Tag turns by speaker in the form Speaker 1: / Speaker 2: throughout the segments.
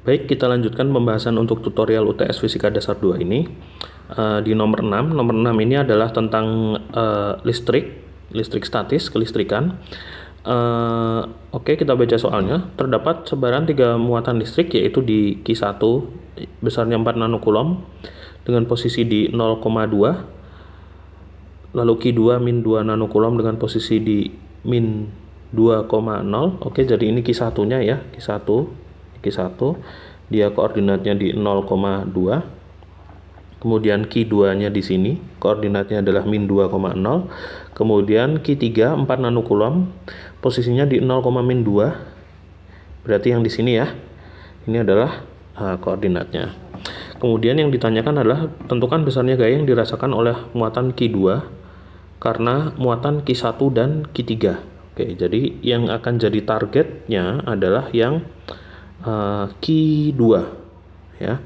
Speaker 1: Baik, kita lanjutkan pembahasan untuk tutorial UTS Fisika Dasar 2 ini. Di nomor 6. Nomor 6 ini adalah tentang listrik statis, kelistrikan. Oke, kita baca soalnya. Terdapat sebaran 3 muatan listrik, yaitu di Q1 besarnya 4 nanocoulomb dengan posisi di 0,2, lalu Q2 min 2 nanocoulomb dengan posisi di min 2,0. Oke, jadi ini Q1-nya ya, Q1 dia koordinatnya di 0,2. Kemudian Q2-nya di sini koordinatnya adalah min 2,0. Kemudian Q3 4 nanocoulomb posisinya di 0,-2. Berarti yang di sini ya. Ini adalah koordinatnya. Kemudian yang ditanyakan adalah tentukan besarnya gaya yang dirasakan oleh muatan Q2 karena muatan Q1 dan Q3. Oke, jadi yang akan jadi targetnya adalah yang Q2 ya.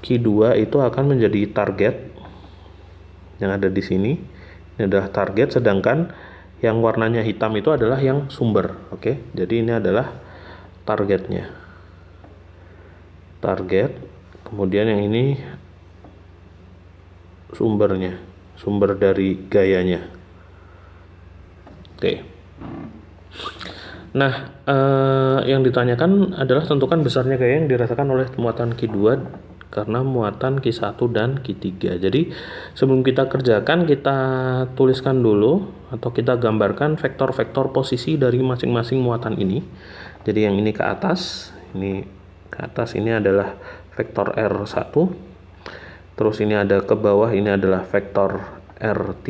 Speaker 1: Q2 itu akan menjadi target yang ada di sini. Ini adalah target, sedangkan yang warnanya hitam itu adalah yang sumber. Oke, jadi ini adalah targetnya. Target, kemudian yang ini sumbernya, sumber dari gayanya. Oke. Nah, yang ditanyakan adalah tentukan besarnya gaya yang dirasakan oleh muatan Q2 karena muatan Q1 dan Q3. Jadi sebelum kita kerjakan, kita tuliskan dulu atau kita gambarkan vektor-vektor posisi dari masing-masing muatan ini. Jadi yang ini ke atas, ini adalah vektor R1. Terus ini ada ke bawah, ini adalah vektor R3.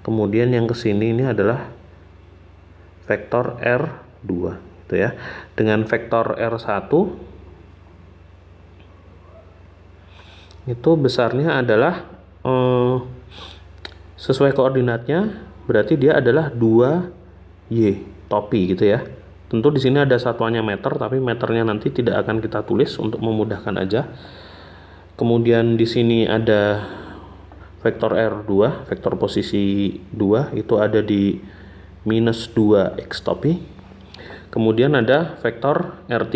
Speaker 1: Kemudian yang ke sini ini adalah vektor R2 gitu ya. Dengan vektor R1 itu besarnya adalah sesuai koordinatnya, berarti dia adalah 2Y topi gitu ya. Tentu di sini ada satuannya meter, tapi meternya nanti tidak akan kita tulis untuk memudahkan aja. Kemudian di sini ada vektor R2, vektor posisi 2 itu ada di minus 2X topi. Kemudian ada vektor R3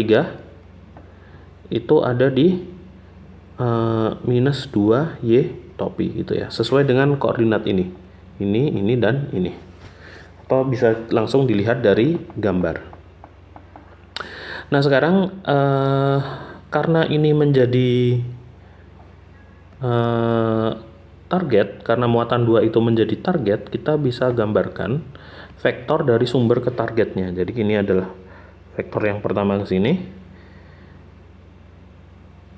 Speaker 1: itu ada di minus 2Y topi gitu ya, sesuai dengan koordinat ini, dan ini, atau bisa langsung dilihat dari gambar. Nah sekarang karena ini menjadi target, karena muatan 2 itu menjadi target, kita bisa gambarkan vektor dari sumber ke targetnya. Jadi ini adalah vektor yang pertama ke sini.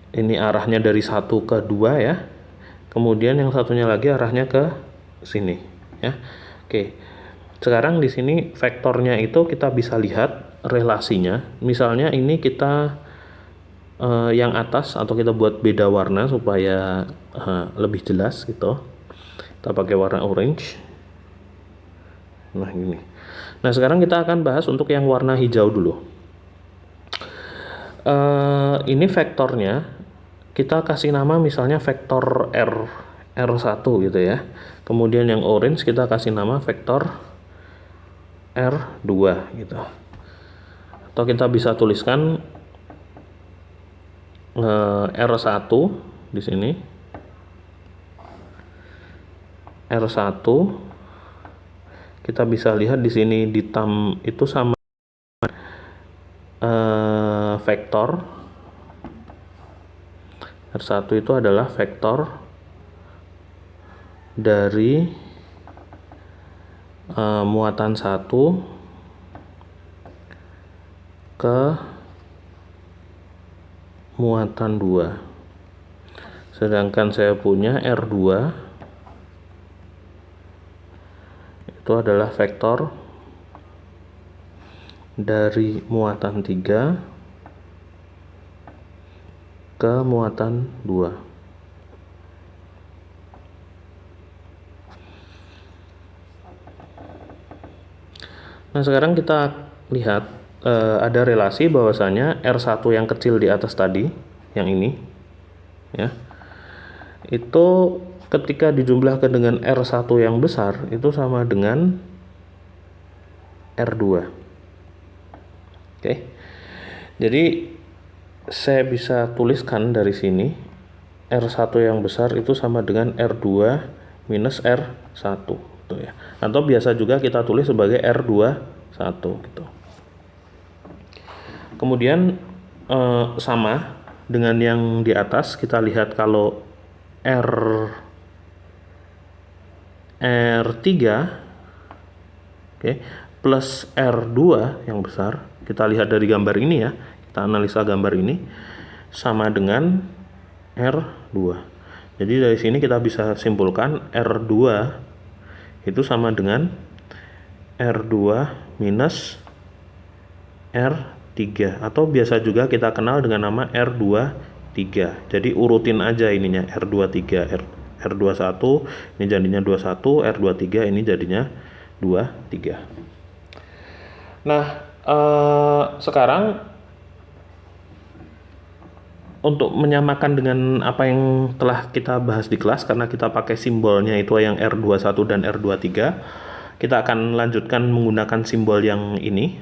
Speaker 1: Ini arahnya dari 1 ke 2 ya. Kemudian yang satunya lagi arahnya ke sini ya. Oke. Sekarang di sini vektornya itu kita bisa lihat relasinya. Misalnya ini kita yang atas, atau kita buat beda warna supaya lebih jelas gitu. Kita pakai warna orange. Nah ini. Nah sekarang kita akan bahas untuk yang warna hijau dulu. Ini vektornya kita kasih nama misalnya vektor R1 gitu ya. Kemudian yang orange kita kasih nama vektor R2 gitu. Atau kita bisa tuliskan R1 di sini. R1 kita bisa lihat di sini hitam itu sama vektor R1 itu adalah vektor dari muatan 1 ke muatan 2. Sedangkan saya punya R2 itu adalah vektor dari muatan 3 ke muatan 2. Nah sekarang kita lihat ada relasi bahwasanya R1 yang kecil di atas tadi, yang ini ya, itu ketika dijumlahkan dengan R1 yang besar itu sama dengan R2. Oke. Jadi saya bisa tuliskan dari sini R1 yang besar itu sama dengan R2 minus R1 gitu ya. Atau biasa juga kita tulis sebagai R21 gitu. Kemudian sama dengan yang di atas, kita lihat kalau R3 oke, plus R2 yang besar, kita lihat dari gambar ini ya, kita analisa gambar ini sama dengan R2. Jadi dari sini kita bisa simpulkan R2 itu sama dengan R2 minus R3, atau biasa juga kita kenal dengan nama R23. Jadi urutin aja ininya, R23, R21 ini jadinya 21, R23 ini jadinya 23. Nah, sekarang untuk menyamakan dengan apa yang telah kita bahas di kelas, karena kita pakai simbolnya itu yang R21 dan R23, kita akan lanjutkan menggunakan simbol yang ini,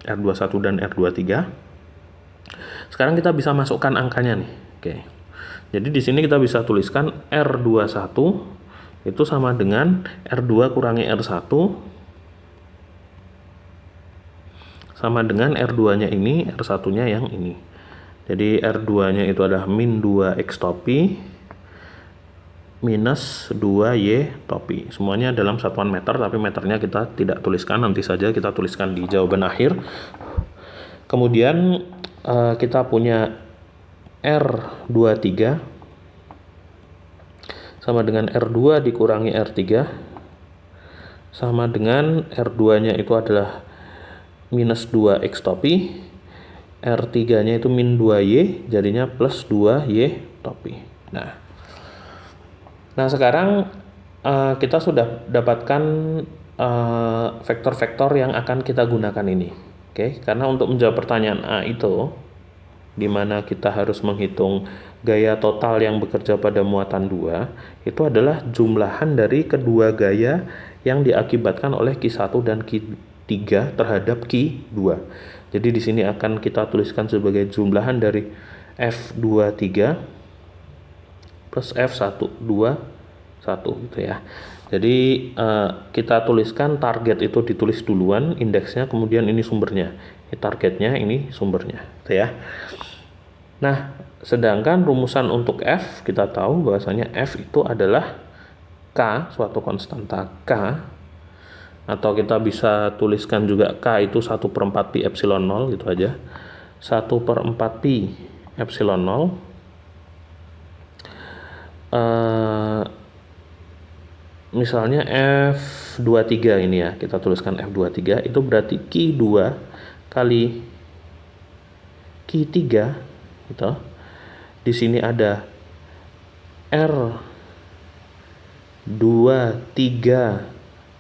Speaker 1: R21 dan R23. Sekarang kita bisa masukkan angkanya nih. Oke. Jadi di sini kita bisa tuliskan R21 itu sama dengan R2 kurangi R1 sama dengan R2-nya ini, R1-nya yang ini. Jadi R2-nya itu adalah min 2X topi minus 2Y topi. Semuanya dalam satuan meter, tapi meternya kita tidak tuliskan, nanti saja kita tuliskan di jawaban akhir. Kemudian kita punya R23 sama dengan R2 dikurangi R3 sama dengan R2-nya itu adalah minus 2X topi, R3-nya itu min 2Y, jadinya plus 2Y topi. Nah sekarang kita sudah dapatkan vektor-vektor yang akan kita gunakan ini. Oke, karena untuk menjawab pertanyaan A itu, di mana kita harus menghitung gaya total yang bekerja pada muatan 2, itu adalah jumlahan dari kedua gaya yang diakibatkan oleh Q1 dan Q3 terhadap Q2. Jadi di sini akan kita tuliskan sebagai jumlahan dari F23 plus F121 gitu ya. Jadi kita tuliskan target itu ditulis duluan, indeksnya, kemudian ini sumbernya. Ini targetnya, ini sumbernya gitu ya. Nah, sedangkan rumusan untuk F, kita tahu bahwasanya F itu adalah K, suatu konstanta K, atau kita bisa tuliskan juga K itu 1/4 pi epsilon 0 gitu aja. 1/4 pi epsilon 0 misalnya F23 ini ya, kita tuliskan F23 itu berarti Q2 kali Q3 gitu. Di sini ada R23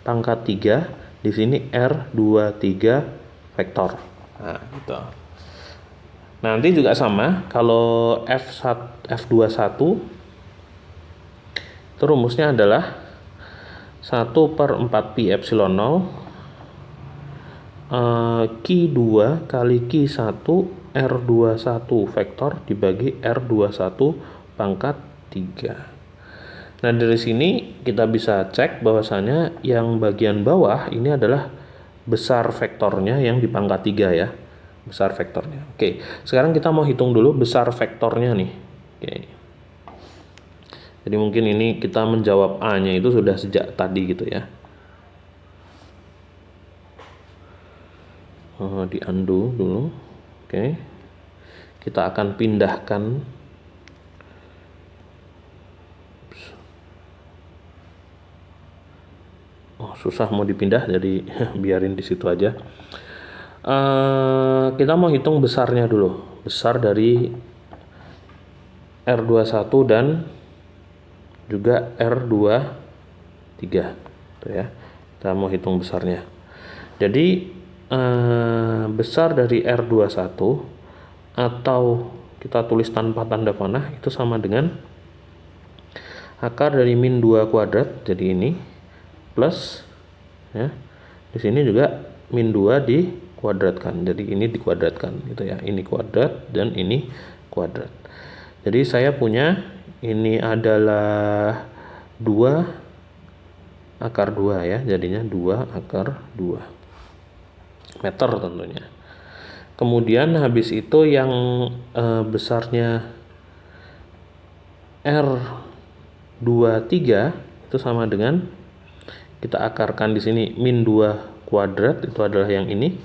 Speaker 1: pangkat 3, di sini R23 vektor. Nah, gitu. Nanti juga sama, kalau F21 itu rumusnya adalah 1/4 pi epsilon 0 Q2 kali Q1 R21 vektor dibagi R21 pangkat 3. Nah, dari sini kita bisa cek bahwasanya yang bagian bawah ini adalah besar vektornya yang di pangkat 3 ya. Besar vektornya. Oke, sekarang kita mau hitung dulu besar vektornya nih. Oke. Jadi mungkin ini kita menjawab A-nya itu sudah sejak tadi gitu ya. Di undo dulu. Oke. Kita akan pindahkan. Susah mau dipindah, jadi biarin di situ aja. Kita mau hitung besarnya dulu, besar dari R21 dan juga R23 tuh ya. Kita mau hitung besarnya. Jadi besar dari R21 atau kita tulis tanpa tanda panah itu sama dengan akar dari min 2 kuadrat, jadi ini plus ya. Di sini juga min 2 kuadratkan. Jadi ini dikuadratkan gitu ya. Ini kuadrat dan ini kuadrat. Jadi saya punya ini adalah 2 akar 2 ya. Jadinya 2 akar 2 meter tentunya. Kemudian habis itu yang besarnya R23 itu sama dengan kita akarkan di sini min 2 kuadrat, itu adalah yang ini,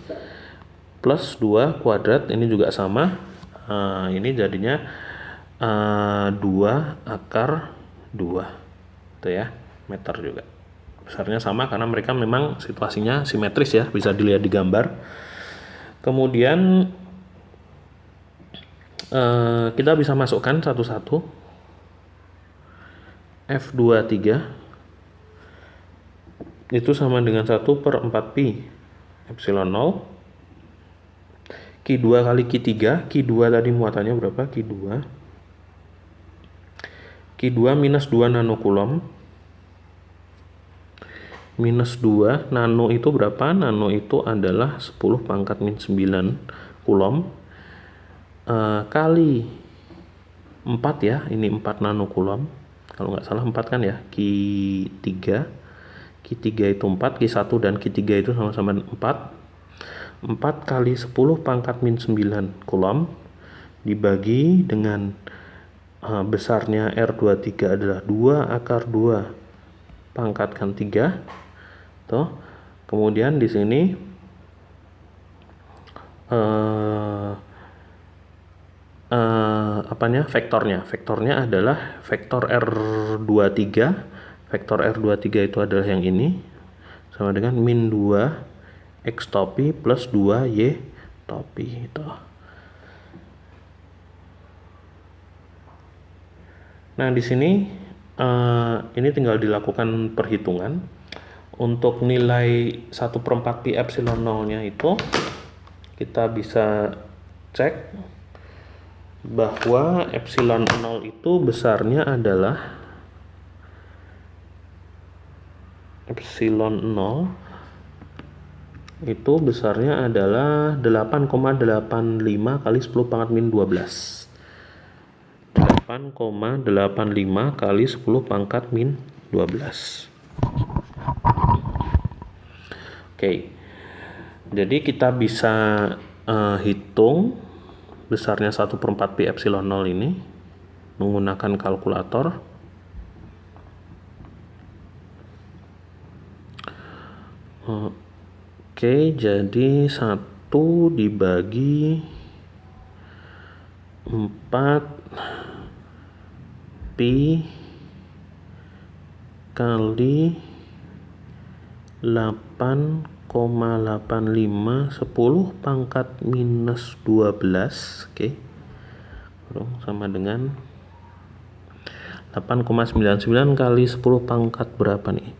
Speaker 1: plus 2 kuadrat, ini juga sama. Ini jadinya 2 akar 2 itu ya, meter juga. Besarnya sama karena mereka memang situasinya simetris ya, bisa dilihat di gambar. Kemudian kita bisa masukkan satu-satu. F23 itu sama dengan 1/4 pi epsilon 0 Q2 kali Q3. Q2 tadi muatannya berapa? Q2 minus 2 nanocoulomb. Minus 2 nano itu berapa? Nano itu adalah 10 pangkat min 9 coulomb kali 4 ya, ini 4 nanocoulomb kalau nggak salah 4 kan ya. Q3 itu 4, Q1 dan Q3 itu sama-sama 4 kali 10 pangkat min 9 coulomb dibagi dengan besarnya R23 adalah 2 akar 2 pangkatkan 3 tuh. Kemudian di sini vektornya adalah vektor R23. Vektor R23 itu adalah yang ini, sama dengan min 2 X topi plus 2 Y topi itu. Nah di sini ini tinggal dilakukan perhitungan untuk nilai 1/4 pi epsilon 0 nya itu. Kita bisa cek bahwa epsilon 0 itu besarnya adalah epsilon 0 itu besarnya adalah 8,85 kali 10 pangkat min 12. 8,85 kali 10 pangkat min 12. Oke. Jadi kita bisa hitung besarnya 1/4 pi epsilon 0 ini menggunakan kalkulator. Oke, jadi 1 dibagi 4 pi kali 8,85 10 pangkat minus 12. Oke. Sama dengan 8,99 kali 10 pangkat berapa nih?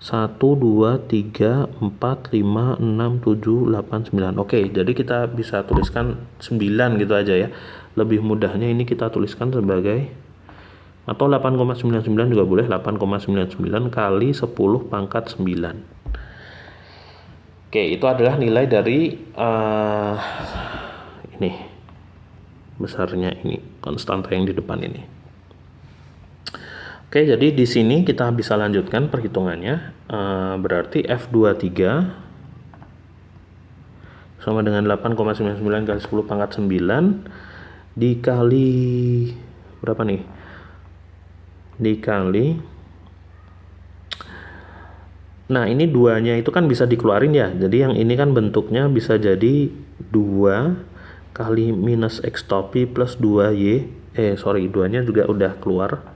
Speaker 1: 1, 2, 3, 4, 5, 6, 7, 8, 9. Oke, jadi kita bisa tuliskan 9 gitu aja ya. Lebih mudahnya ini kita tuliskan sebagai, atau 8,99 juga boleh, 8,99 kali 10 pangkat 9. Oke, itu adalah nilai dari ini besarnya, ini konstanta yang di depan ini. Oke, jadi di sini kita bisa lanjutkan perhitungannya. Berarti F23 sama dengan 8,99 kali 10 pangkat 9 dikali berapa nih? Dikali, nah ini 2-nya itu kan bisa dikeluarin ya. Jadi yang ini kan bentuknya bisa jadi 2 kali minus X topi plus 2Y. 2-nya juga udah keluar.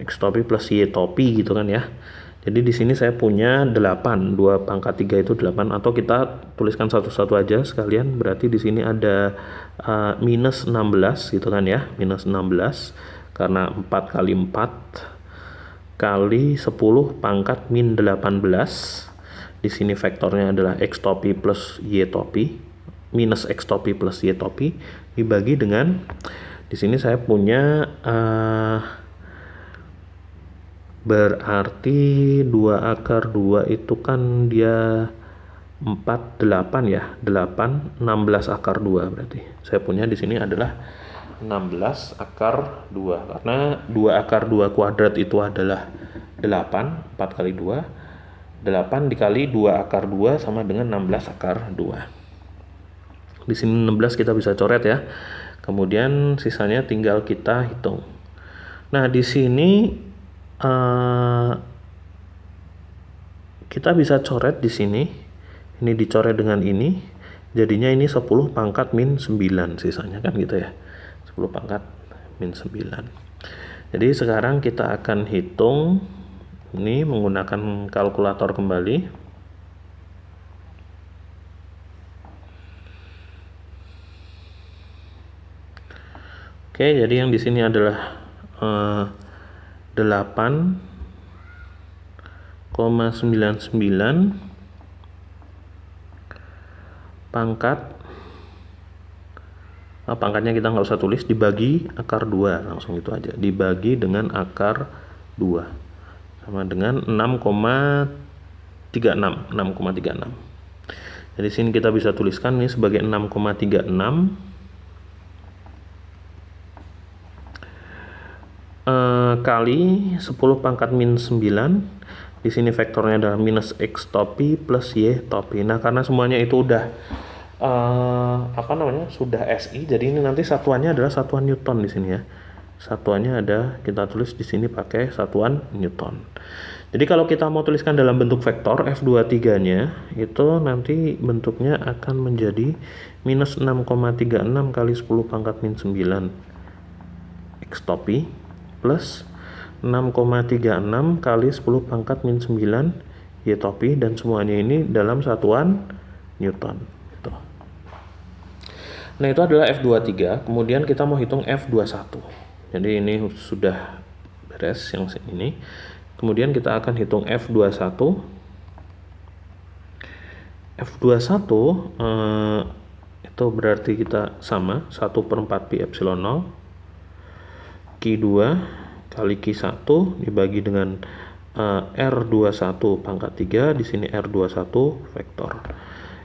Speaker 1: X topi plus Y topi gitu kan ya. Jadi di sini saya punya 8, 2 pangkat 3 itu 8, atau kita tuliskan satu-satu aja sekalian. Berarti di sini ada minus 16 gitu kan ya, minus 16 karena 4 kali 4 kali 10 pangkat min 18. Di sini vektornya adalah X topi plus Y topi, minus X topi plus Y topi dibagi dengan, di sini saya punya berarti 2 akar 2 itu kan dia 48 ya, 8 16 akar 2 berarti. Saya punya di sini adalah 16 akar 2 karena 2 akar 2 kuadrat itu adalah 8, 4 kali 2, 8 dikali 2 akar 2 sama dengan 16 akar 2. Di sini 16 kita bisa coret ya. Kemudian sisanya tinggal kita hitung. Nah, di sini kita bisa coret di sini. Ini dicoret dengan ini. Jadinya ini 10 pangkat min 9 sisanya kan gitu ya. 10 pangkat min 9. Jadi sekarang kita akan hitung ini menggunakan kalkulator kembali. Oke, jadi yang di sini adalah 8,99 pangkat pangkatnya kita nggak usah tulis, dibagi akar 2 langsung itu aja, dibagi dengan akar 2 sama dengan 6,36. Jadi sini kita bisa tuliskan ini sebagai 6,36 kali 10 pangkat min 9. Di sini vektornya adalah minus X topi plus Y topi. Nah, karena semuanya itu udah sudah SI, jadi ini nanti satuannya adalah satuan Newton di sini ya. Satuannya ada, kita tulis di sini pakai satuan Newton. Jadi kalau kita mau tuliskan dalam bentuk vektor F23-nya, itu nanti bentuknya akan menjadi minus 6,36 kali 10 pangkat min 9 X topi plus 6,36 kali 10 pangkat min 9 Y topi, dan semuanya ini dalam satuan Newton. Nah, itu adalah F23. Kemudian kita mau hitung F21. Jadi ini sudah beres yang ini. Kemudian kita akan hitung F21. F21 itu berarti kita sama 1/4 pi epsilon 0 Q2 kali Q1 dibagi dengan R21 pangkat 3, di sini R21 vektor.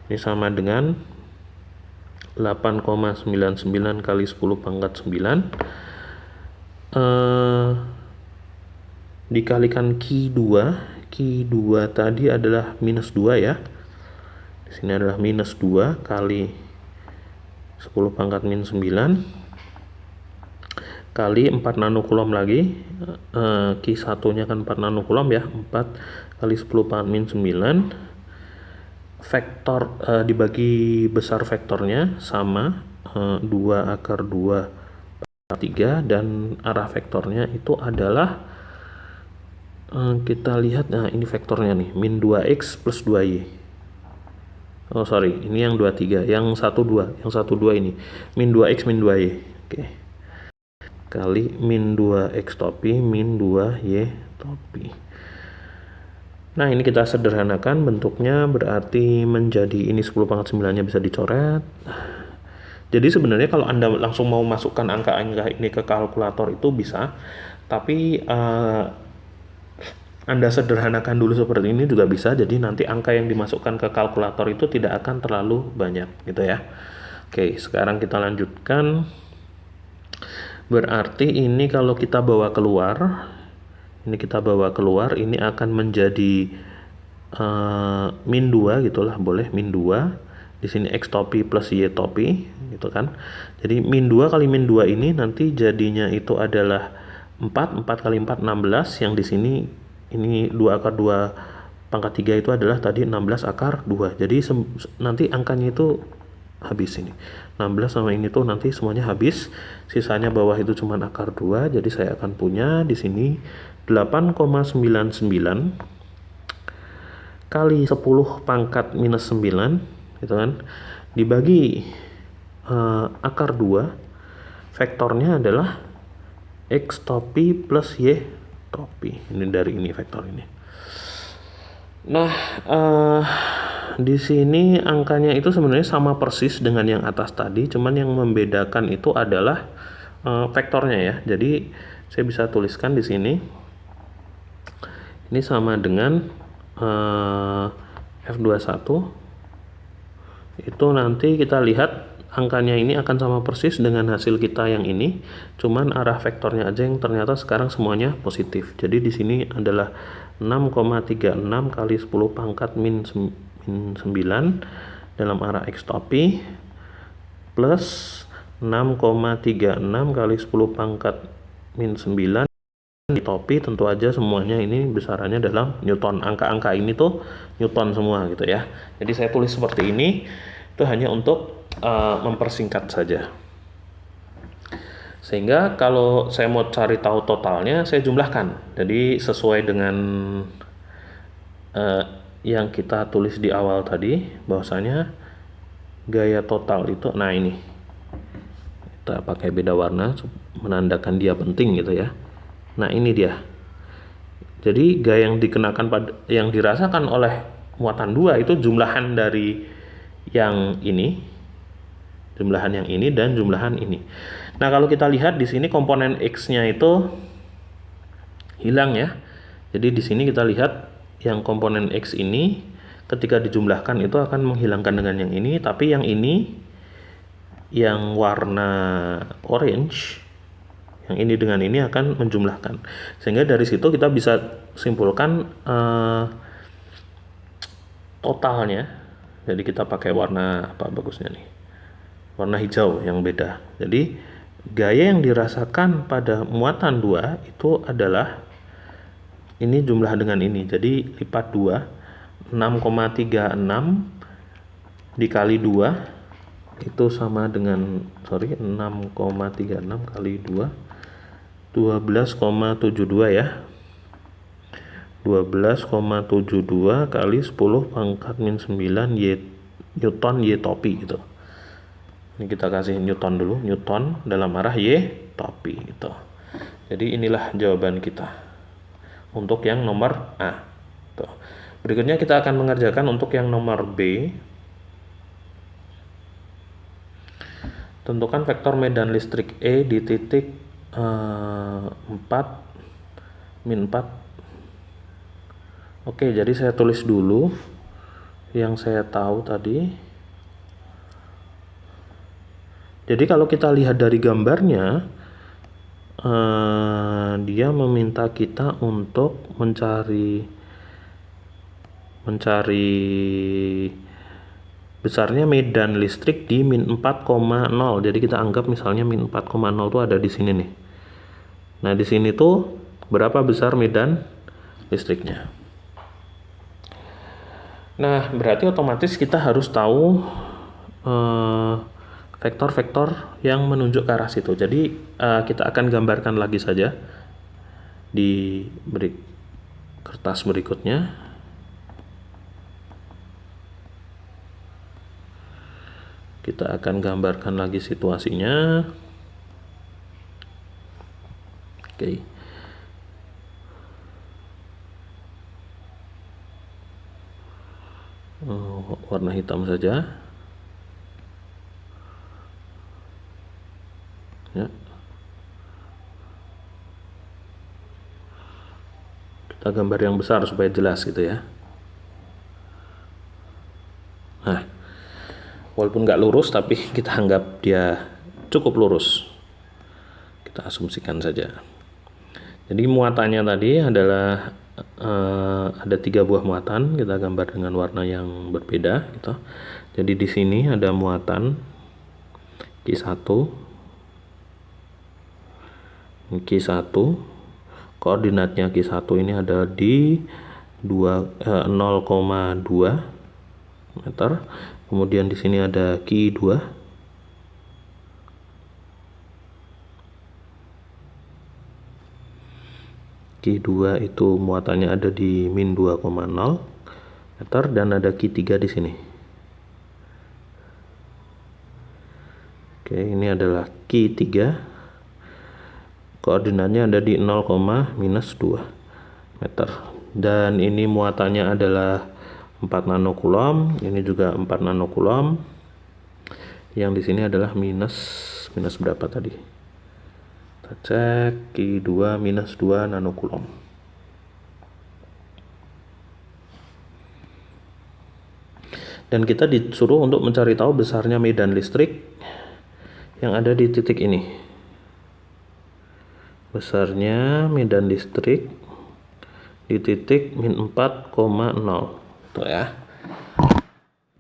Speaker 1: Ini sama dengan 8,99 kali 10 pangkat 9 dikalikan Q2. Q2 tadi adalah minus 2 ya. Di sini adalah minus 2 kali 10 pangkat min 9 kali 4 nanocoulomb lagi. Q1 nya kan 4 nanocoulomb ya, 4 kali 10 pangkat min 9 vektor dibagi besar vektornya sama 2 akar 2 pangkat 3, dan arah vektornya itu adalah kita lihat, nah ini vektornya nih, min 2x plus 2y. Oh sorry, ini yang 23, yang 12 ini min 2x min 2y. Oke. Kali min 2x topi min 2y topi. Nah, ini kita sederhanakan bentuknya, berarti menjadi ini 10 pangkat 9 nya bisa dicoret. Jadi sebenarnya kalau Anda langsung mau masukkan angka-angka ini ke kalkulator itu bisa, tapi Anda sederhanakan dulu seperti ini juga bisa, jadi nanti angka yang dimasukkan ke kalkulator itu tidak akan terlalu banyak gitu ya. Oke, sekarang kita lanjutkan. Berarti ini kalau kita bawa keluar, ini akan menjadi min 2 gitulah, boleh min 2. Di sini X topi plus Y topi gitu kan. Jadi min 2 kali min 2 ini nanti jadinya itu adalah 4 kali 4 16, yang di sini ini 2 akar 2 pangkat 3 itu adalah tadi 16 akar 2. Jadi nanti angkanya itu habis ini. 16 sama ini tuh nanti semuanya habis. Sisanya bawah itu cuma akar 2. Jadi saya akan punya di sini 8,99 kali 10 pangkat minus 9 gitu kan, dibagi akar 2, vektornya adalah X topi plus Y topi. Ini dari ini vektor ini. Nah, di sini angkanya itu sebenarnya sama persis dengan yang atas tadi, cuman yang membedakan itu adalah vektornya ya. Jadi saya bisa tuliskan di sini ini sama dengan F21 itu nanti kita lihat angkanya ini akan sama persis dengan hasil kita yang ini, cuman arah vektornya aja yang ternyata sekarang semuanya positif. Jadi di sini adalah 6,36 kali 10 pangkat min 9 dalam arah x topi plus 6,36 kali 10 pangkat min 9 di topi. Tentu aja semuanya ini besarannya dalam Newton. Angka-angka ini tuh Newton semua gitu ya. Jadi saya tulis seperti ini itu hanya untuk mempersingkat saja. Sehingga kalau saya mau cari tahu totalnya, saya jumlahkan. Jadi sesuai dengan yang kita tulis di awal tadi, bahwasanya gaya total itu, nah ini kita pakai beda warna menandakan dia penting gitu ya. Nah ini dia. Jadi gaya yang dikenakan yang dirasakan oleh muatan 2 itu jumlahan dari yang ini, jumlahan yang ini dan jumlahan ini. Nah kalau kita lihat di sini komponen x-nya itu hilang ya. Jadi di sini kita lihat yang komponen x ini ketika dijumlahkan itu akan menghilangkan dengan yang ini, tapi yang ini yang warna orange, yang ini dengan ini akan menjumlahkan. Sehingga dari situ kita bisa simpulkan totalnya. Jadi kita pakai warna apa bagusnya nih? Warna hijau yang beda. Jadi gaya yang dirasakan pada muatan 2 itu adalah ini jumlah dengan ini. Jadi lipat 2, 6,36 dikali 2 itu sama dengan 6,36 kali 2 12,72 ya. 12,72 kali 10 pangkat min 9 Y Newton Y topi gitu. Ini kita kasih Newton dulu, Newton dalam arah Y topi gitu. Jadi inilah jawaban kita untuk yang nomor A. Tuh. Berikutnya kita akan mengerjakan untuk yang nomor B. Tentukan vektor medan listrik E di titik 4 min 4. Oke, jadi saya tulis dulu yang saya tahu tadi. Jadi kalau kita lihat dari gambarnya, dia meminta kita untuk mencari besarnya medan listrik di min 4,0. Jadi kita anggap misalnya min 4,0 itu ada di sini nih. Nah, di sini tuh berapa besar medan listriknya. Nah, berarti otomatis kita harus tahu vektor-vektor yang menunjuk ke arah situ. Jadi kita akan gambarkan lagi saja di kertas berikutnya. Kita akan gambarkan lagi situasinya. Oke. Warna hitam saja. Ya. Kita gambar yang besar supaya jelas gitu ya. Nah, walaupun nggak lurus tapi kita anggap dia cukup lurus. Kita asumsikan saja. Jadi muatannya tadi adalah ada 3 buah muatan. Kita gambar dengan warna yang berbeda gitu. Jadi di sini ada muatan Q1, koordinatnya Q1 ini ada di 0,2 meter. Kemudian di sini ada Q2. Q2 itu muatannya ada di min 2,0 meter dan ada Q3 di sini. Oke, ini adalah Q3. Koordinatnya ada di 0,-2 meter. Dan ini muatannya adalah 4 nanocoulomb, ini juga 4 nanocoulomb. Yang di sini adalah minus berapa tadi? Kita cek Q2 minus 2 nanocoulomb. Dan kita disuruh untuk mencari tahu besarnya medan listrik yang ada di titik ini. Besarnya medan listrik di titik min 4,0. Tuh ya.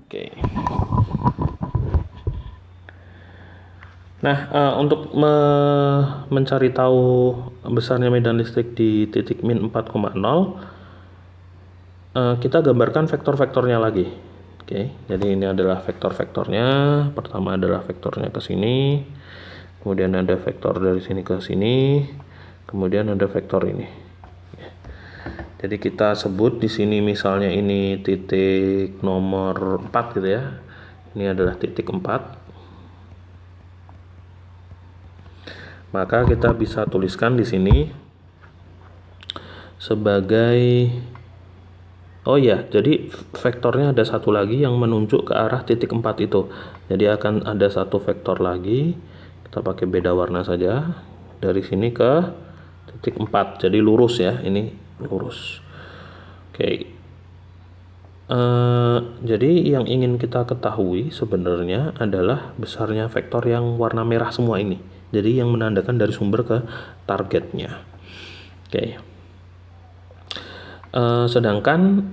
Speaker 1: Oke. Nah, untuk mencari tahu besarnya medan listrik di titik min 4,0, kita gambarkan vektor-vektornya lagi. Oke, jadi ini adalah vektor-vektornya. Pertama adalah vektornya ke sini, kemudian ada vektor dari sini ke sini, kemudian ada vektor ini. Jadi kita sebut di sini misalnya ini titik nomor 4 gitu ya. Ini adalah titik 4. Maka kita bisa tuliskan di sini sebagai, oh ya, jadi vektornya ada satu lagi yang menunjuk ke arah titik 4 itu. Jadi akan ada satu vektor lagi, kita pakai beda warna saja, dari sini ke titik 4. Jadi lurus ya, ini lurus. Oke. Jadi yang ingin kita ketahui sebenarnya adalah besarnya vektor yang warna merah semua ini. Jadi yang menandakan dari sumber ke targetnya. Oke. Sedangkan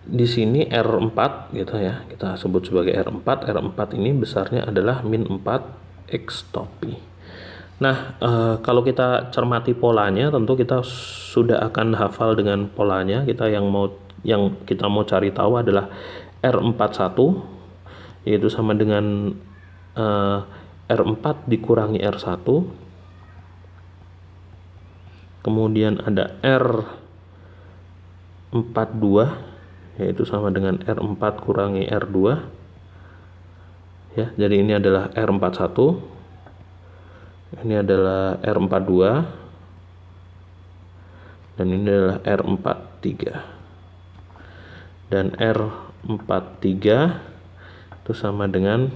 Speaker 1: di sini R4 gitu ya, kita sebut sebagai R4. R4 ini besarnya adalah min 4 X topi. Nah, kalau kita cermati polanya, tentu kita sudah akan hafal dengan polanya. Yang kita mau cari tahu adalah R41, yaitu sama dengan R4 dikurangi R1. Kemudian ada R42, yaitu sama dengan R4 kurangi R2 ya. Jadi ini adalah R41, ini adalah R42, dan ini adalah R43. Dan R43 itu sama dengan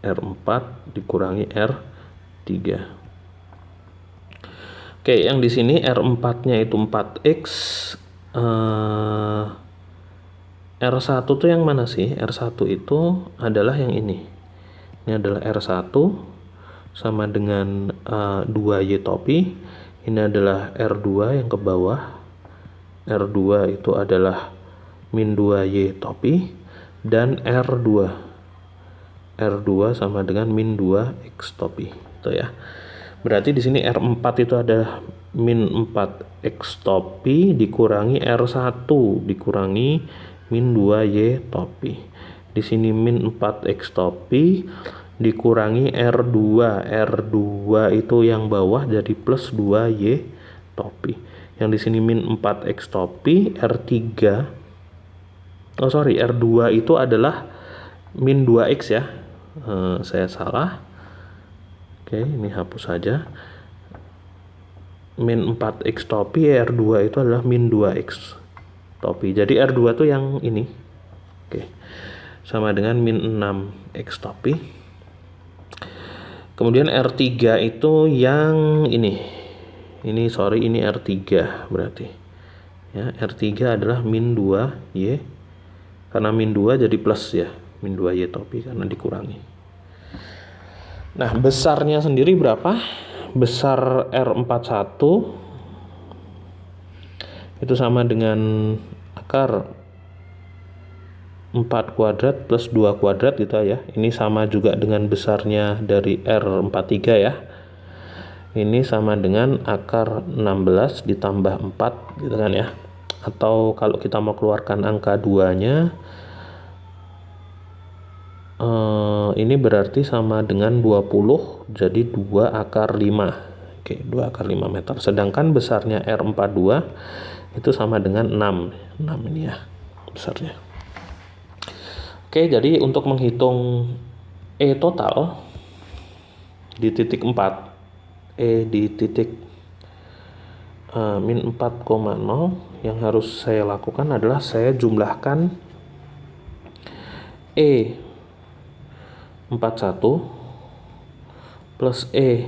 Speaker 1: R4 dikurangi R3. Oke, yang di sini R4-nya itu 4X. R1 tuh yang mana sih? R1 itu adalah yang ini. Ini adalah R1 sama dengan 2Y topi. Ini adalah R2 yang ke bawah. R2 itu adalah min 2Y topi. Dan R2 sama dengan min 2X topi. Itu ya. Berarti di sini R4 itu adalah min 4X topi dikurangi R1 dikurangi min 2Y topi. Di sini min 4X topi dikurangi R2. R2 itu yang bawah jadi plus 2Y topi. Yang di sini min 4X topi, R2 itu adalah min 2X ya. Saya salah. Oke, ini hapus saja. Min 4X topi, R2 itu adalah min 2X topi. Jadi R2 tuh yang ini. Oke. Sama dengan min 6X topi. Kemudian R3 itu yang ini. Ini R3 berarti. Ya, R3 adalah min 2Y. Karena min 2 jadi plus ya. Min 2Y topi karena dikurangi. Nah, besarnya sendiri berapa? Besar R41 itu sama dengan akar 4 kuadrat plus 2 kuadrat gitu ya. Ini sama juga dengan besarnya dari R43 ya. Ini sama dengan akar 16 ditambah 4 gitu kan ya. Atau kalau kita mau keluarkan angka 2-nya, ini berarti sama dengan 20, jadi 2 akar 5. Oke, 2 akar 5 meter. Sedangkan besarnya R42 itu sama dengan 6 ini ya besarnya. Oke, jadi untuk menghitung E total di titik 4, E di titik min 4,0, yang harus saya lakukan adalah saya jumlahkan E 41 plus E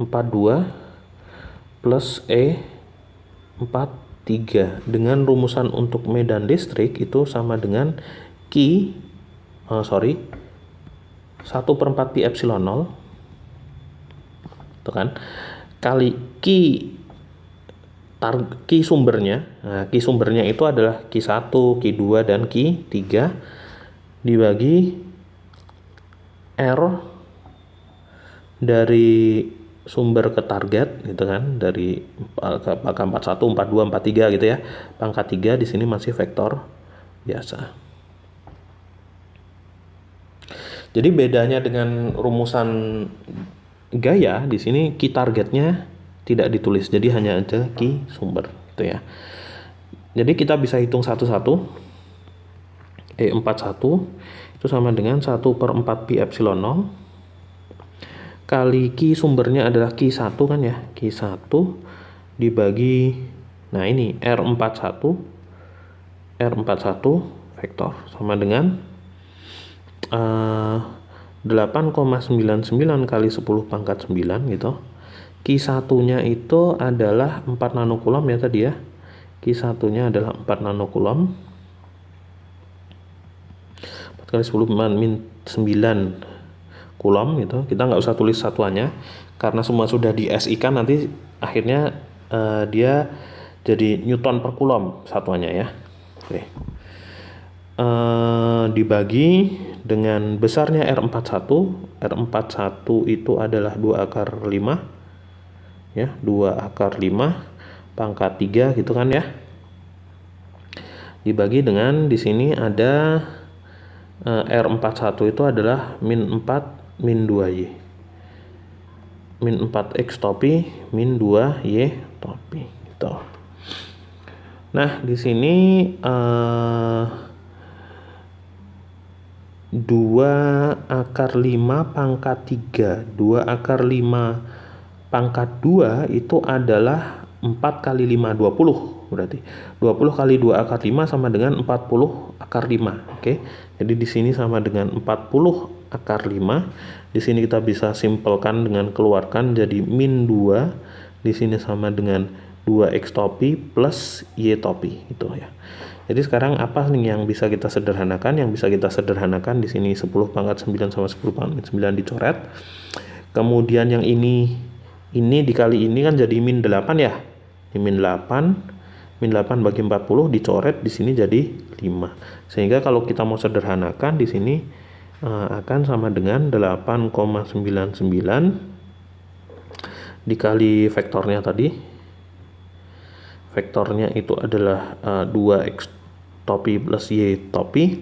Speaker 1: 42 plus E 43 dengan rumusan untuk medan listrik itu sama dengan Q 1/4 pi epsilon 0 itu kan, kali Q sumbernya. Nah, Q sumbernya itu adalah Q1, Q2, dan Q3 dibagi R dari sumber ke target gitu kan, dari pangkat 41, 42, 43 gitu ya. Pangkat 3 di sini masih vektor biasa. Jadi bedanya dengan rumusan gaya di sini key targetnya tidak ditulis, jadi hanya ada key sumber gitu ya. Jadi kita bisa hitung satu-satu. E41 itu sama dengan 1/4 pi epsilon 0 kali key sumbernya adalah Q1 kan ya, Q1 dibagi, nah ini R41 vektor sama dengan 8,99 kali 10 pangkat 9 gitu. Q1 nya itu adalah 4 nanocoulomb ya tadi ya. Q1 nya adalah 4 nanocoulomb. 4 kali 10 min 9 coulomb gitu. Kita nggak usah tulis satuannya karena semua sudah di SI kan, nanti akhirnya dia jadi Newton per coulomb satuannya ya. Oke. Dibagi dengan besarnya R41 itu adalah 2/5 ya, 2/5 pangkat 3 gitu kan ya, dibagi dengan di sini ada R41 itu adalah min 4 min 2Y, min 4X topi min 2Y topi gitu. Nah di sini 2/5 pangkat 3, 2/5 pangkat 2 itu adalah 4 kali 5, 20 berarti. 20 kali 2/5 sama dengan 40/5. Oke. Jadi di sini sama dengan 40/5. Di sini kita bisa simpelkan dengan keluarkan jadi min 2. Di sini sama dengan 2X topi plus Y topi itu ya. Jadi sekarang apa nih yang bisa kita sederhanakan? Yang bisa kita sederhanakan di sini 10 pangkat 9 sama 10 pangkat 9 dicoret. Kemudian yang ini dikali ini kan jadi min 8 ya. Ini min 8 bagi 40 dicoret di sini jadi 5. Sehingga kalau kita mau sederhanakan di sini akan sama dengan 8,99 dikali vektornya tadi. Vektornya itu adalah 2X topi plus Y topi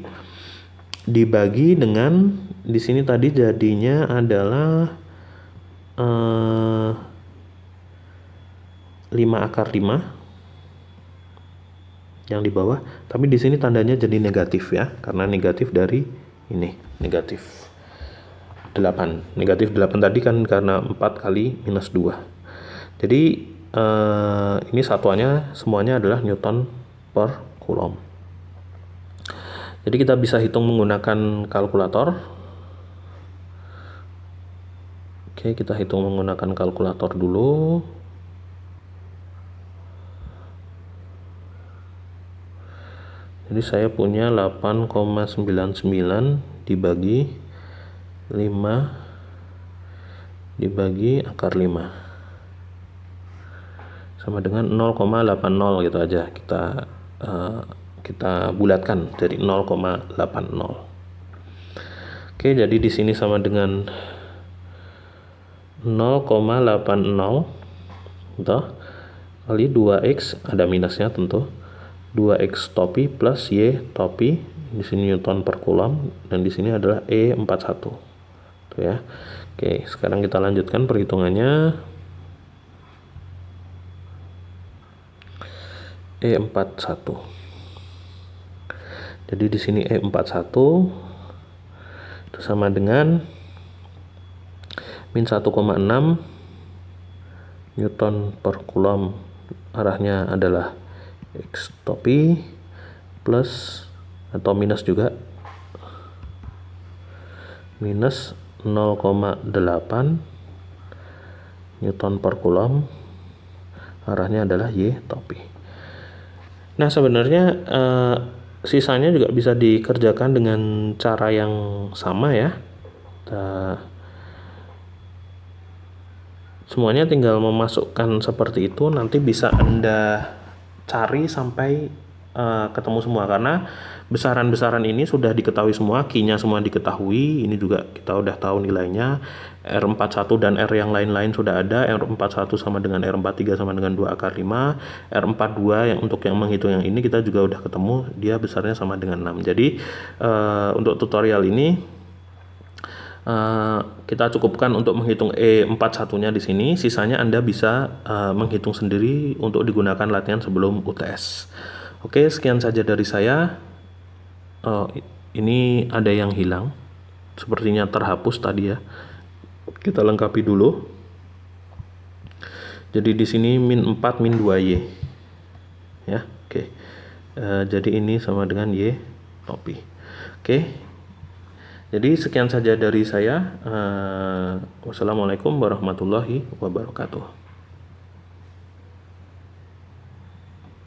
Speaker 1: dibagi dengan di sini tadi jadinya adalah 5/5 yang di bawah, tapi di sini tandanya jadi negatif ya, karena negatif dari ini, negatif 8. Negatif 8 tadi kan karena 4 kali minus 2. Jadi ini satuannya semuanya adalah Newton per coulomb. Jadi kita bisa hitung menggunakan kalkulator. Oke, kita hitung menggunakan kalkulator dulu. Jadi saya punya 8,99 dibagi 5 dibagi akar 5 sama dengan 0,80 gitu aja. Kita bulatkan dari 0,80. Oke, jadi di sini sama dengan 0,80 gitu, kali 2X, ada minusnya tentu, 2X topi plus Y topi, di sini Newton per coulomb, dan di sini adalah E41 tuh ya. Oke, sekarang kita lanjutkan perhitungannya. E41. Jadi di sini E41 itu sama dengan min 1,6 Newton per coulomb, arahnya adalah X topi plus atau minus juga, minus 0,8 Newton per coulomb, arahnya adalah Y topi. Nah sebenarnya Sisanya juga bisa dikerjakan dengan cara yang sama ya. Semuanya tinggal memasukkan seperti itu, nanti bisa Anda cari sampai ketemu semua, karena besaran-besaran ini sudah diketahui semua, key-nya semua diketahui, ini juga kita udah tahu nilainya, R41 dan R yang lain-lain sudah ada, R41 sama dengan R43 sama dengan 2 akar 5, R42 yang untuk yang menghitung yang ini kita juga udah ketemu, dia besarnya sama dengan 6. Jadi untuk tutorial ini kita cukupkan untuk menghitung E41-nya di sini, sisanya Anda bisa menghitung sendiri untuk digunakan latihan sebelum UTS. Oke, sekian saja dari saya. Ini ada yang hilang, sepertinya terhapus tadi ya. Kita lengkapi dulu. Jadi di sini min 4 min 2Y. Ya, oke. Jadi ini sama dengan Y topi. Oke. Jadi sekian saja dari saya. Wassalamualaikum warahmatullahi wabarakatuh.